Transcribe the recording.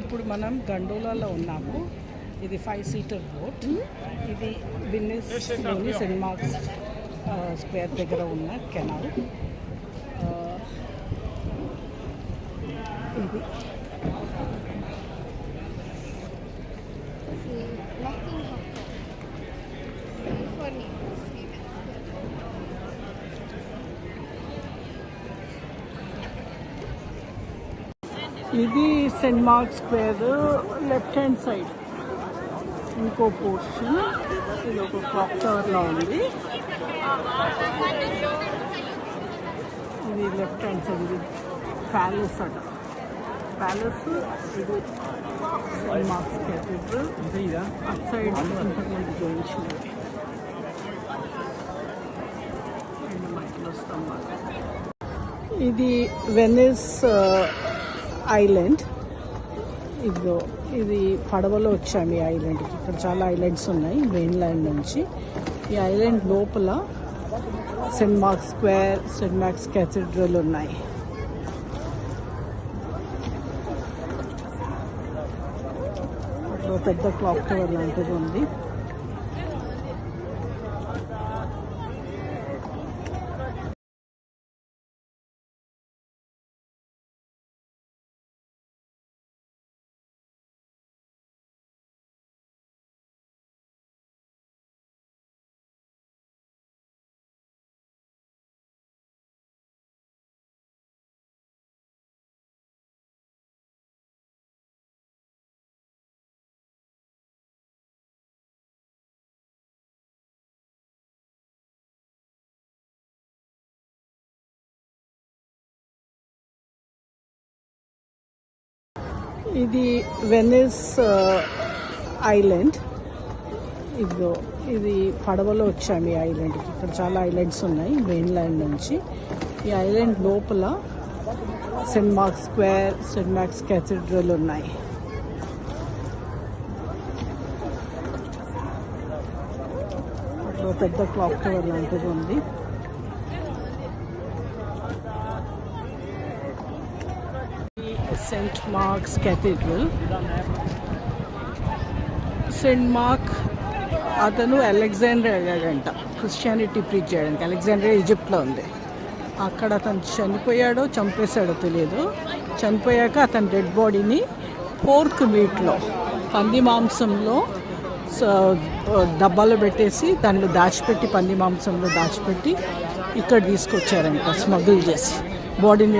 ఇప్పుడు మనం గండోలాలో ఉన్నాము. ఇది 5 సీటర్ బోట్. ఇది వెనిస్లోని సెయింట్ మార్క్స్ స్క్వేర్ దగ్గర ఉన్న కెనాల్. ఇది ఇది Saint marks square left hand side ఇంకో పోర్షన్. ఇది ఒక క్లాక్ టవర్లో ఉంది. ఇది లెఫ్ట్ హ్యాండ్ సైడ్ ఇది ప్యాలెస్ అట. ప్యాలెస్ ఇది సెయింట్ మార్క్స్ క్యాథీడ్రల్. అటు సైడ్ ఇంతకుముందు చూపించింది. మధ్యలో స్తంభాలు. ఇది వెనిస్ ఐలాండ్. ఇదిగో ఇది పడవలో వచ్చాము ఈ ఐలాండ్కి. ఇక్కడ చాలా ఐలాండ్స్ ఉన్నాయి మెయిన్ ల్యాండ్ నుంచి. ఈ ఐలాండ్ లోపల Saint marks square, Saint marks క్యాథీడ్రల్ ఉన్నాయి. అక్కడ పెద్ద క్లాక్ టవర్ లాంటిది ఉంది. ఇది వెనిస్ ఐలాండ్. ఇదిగో ఇది పడవలో వచ్చాము ఈ ఐలాండ్కి. ఇక్కడ చాలా ఐలాండ్స్ ఉన్నాయి మెయిన్ ల్యాండ్ నుంచి. ఈ ఐలాండ్ లోపల Saint marks square, Saint marks క్యాథీడ్రల్ ఉన్నాయి. అక్కడ పెద్ద క్లాక్ టవర్ లాంటిది ఉంది. Saint marks క్యాథీడ్రల్. సెయింట్ మార్క్ అతను అలెగ్జాండ్రియా వెళ్ళాడంట క్రిస్టియానిటీ ప్రీచ్ చేయడానికి. అలెగ్జాండ్రియా ఈజిప్ట్లో ఉంది. అక్కడ అతను చనిపోయాడో చంపేశాడో తెలియదు. చనిపోయాక అతని డెడ్ బాడీని పోర్క్ మీట్లో, పంది మాంసంలో డబ్బాలో పెట్టేసి దానిలో దాచిపెట్టి, పంది మాంసంలో దాచిపెట్టి ఇక్కడ తీసుకొచ్చారంట స్మగుల్ చేసి. బాడీని